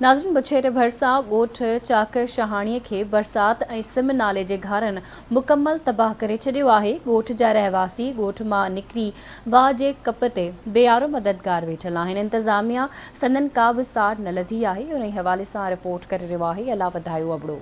नाज़रीन, बुछेरे भरिसां ॻोठ चाकर शहाणीअ खे बरसात ऐं सिम नाले जे घारनि मुकमल तबाह करे छॾियो आहे। ॻोठ जा रहवासी ॻोठ मां निकिरी वाह जे कप ते बेयारो मददगार वेठल आहिनि। इंतज़ामिया संदन का बि साड़ न लधी आहे। उन हवाले सां रिपोर्ट करे रहियो आहे अला वधायो अबड़ो।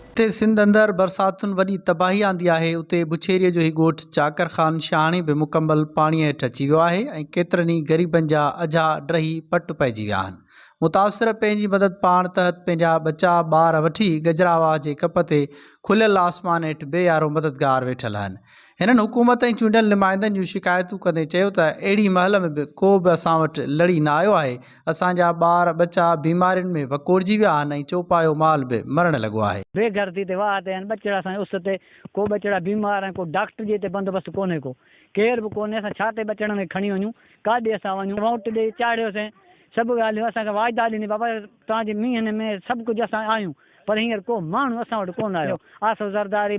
उते सिंध अंदरि बरसातुनि वॾी तबाही आंदी आहे। उते बुछेरीअ जो ई ॻोठ चाकर ख़ान शहाणी बि मुकमल पाणीअ हेठि अची वियो आहे ऐं केतिरनि ई ग़रीबनि जा अझा ड्रही पट पइजी विया आहिनि। मुतासिर पंहिंजी मदद पाण तहत पंहिंजा बचा ॿार वठी गजरावाह जे कप ते खुलियल आसमान हेठि बेयारो मददगार वेठल आहिनि। हिननि हुकूमत ऐं चूंडियल नुमाइंदनि जूं शिकायतूं कंदे चयो त अहिड़ी महल में बि को बि असां वटि लड़ी न आयो आहे। असांजा ॿार बचा बीमारियुनि में वकोड़जी विया आहिनि ऐं चौपायो माल बि मरण लॻो आहे। बेघरती ते वाह ते बचड़ा असांजे उस ते को बचड़ा बीमार आहिनि, को डॉक्टर जे हिते बंदोबस्तु कोन्हे, को केर बि कोन्हे। असां छा ते बचड़नि खे खणी वञूं, काॾे असां वञूं? वोट ॾेई चाढ़ियोसीं, सभु ॻाल्हियूं असांखे वाइदा ॾिनी, बाबा तव्हांजे मींहं में सभु कुझु असां आहियूं, पर हींअर को माण्हू असां वटि कोन आयो। आसो ज़रदारी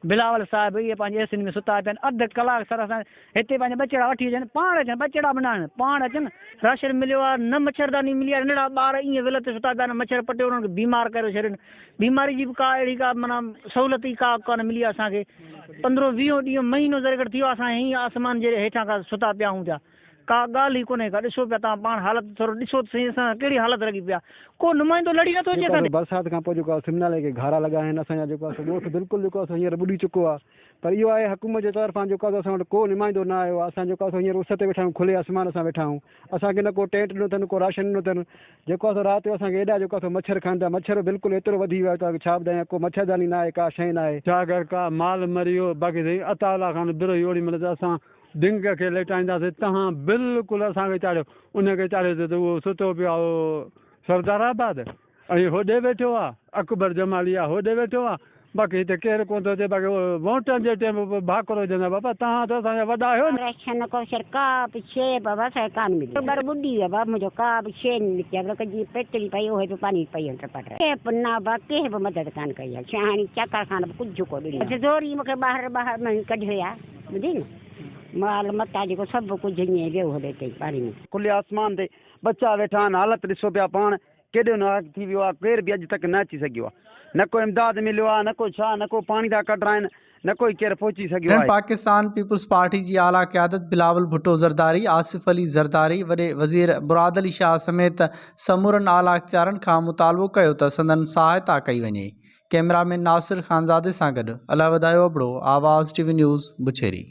बिलावल साहिब इहे पंहिंजे एसिन में सुता पिया आहिनि। अधु कलाक सर असां हिते पंहिंजा बचड़ा वठी अचनि, पाण अचनि, बचड़ा बि न आहिनि, पाण अचनि। राशन मिलियो आहे न, मच्छरदानी मिली आहे, नंढड़ा ॿार ईअं विल ते सुता पिया आहिनि, मच्छर पटे उन्हनि खे बीमार करे छॾनि। बीमारी जी बि का अहिड़ी का माना सहूलियत ई का कोन मिली आहे असांखे। 15-20 ॾींहं महीनो ज़रिए थी वियो आहे असां हीअं आसमान जे हेठां खां सुता पिया हूं पिया। का ॻाल्हि ई कोन्हे का। ॾिसो पिया तव्हां पाण हालत थोरो ॾिसो त सही असां कहिड़ी हालत लॻी पिया। को नुमाइंदो लड़ी नथो अचे असां बरसाति खां पोइ जेको आहे सिम नाले खे घारा लॻा आहिनि। असांजा जेको आहे ॻोठ बिल्कुलु जेको आहे हींअर ॿुॾी चुको आहे। पर इहो आहे हुकूमत जे तरफ़ां जेको आहे असां वटि को नुमाइंदो न आयो आहे। असां जेको आहे हींअर उस ते वेठा आहियूं, खुले आसमान असां वेठा आहियूं। असांखे न को टेंट ॾिनो अथनि, को राशन ॾिनो अथनि। जेको आहे राति जो असांखे एॾा जेको आहे मच्छर खाइनि था, मच्छर बिल्कुलु एतिरो वधी वियो आहे तव्हांखे छा ॿुधायां। को मच्छरदानी न आहे, का शइ न आहे। छा अगरि का माल मरी वियो, बाक़ी अताला खान बिरो ओड़ी महिल त असां डिंग खे लेटाईंदासीं। तव्हां बिल्कुलु असांखे चाढ़ियो, उनखे चाढ़ियो त उहो सुतो पियो आहे सरदाराबाद, ऐं होॾे वेठो आहे अकबर जमालिया, होॾे वेठो आहे। बाक़ी हिते केरु कोन थो अचे। बाक़ी वोटनि जे टाइम भाकुर विझंदा। बाबा तव्हां त असांजा वॾा आहियो न। राशन को का बि शइ बाबा असांखे कान मिली। ॿार ॿुॾी विया बाबा, मुंहिंजो का बि शइ न निकिती आहे। कजी पेटरी पई, उहे बि पानी पई के न बा कंहिं बि मदद कान कई आहे। शहाणी चाकर खान बि कुझु को ॾिनो। ज़ोरी मूंखे ॿाहिरि में कढियो आहे, ॿुधी न, माल मता जेको सभु कुझु ईअं वियो होॾे ते पाणी में। खुले आसमान ते बच्चा वेठा आहिनि। हालत ॾिसो पिया पाण, केॾो नाराज़ थी वियो आहे। केर बि अॼु तक न अची सघियो आहे। न को इमदाद मिलियो आहे, न को छा, न को पाणी था कढाइनि, न कोई केरु पहुची सघियो आहे। पाकिस्तान पीपुल्स पार्टी जी आला क़यादत बिलावल भुट्टो ज़रदारी, आसिफ अली ज़रदारी, वॾे वज़ीर मुराद अली शाह समेत समूरनि आला इख्तियारनि खां मुतालबो कयो त संदन सहायता कई वञे। कैमरामैन नासिर ख़ानज़ादे सां गॾु अला वधायो अबड़ो, आवाज़ TV न्यूज़ बुछेरी।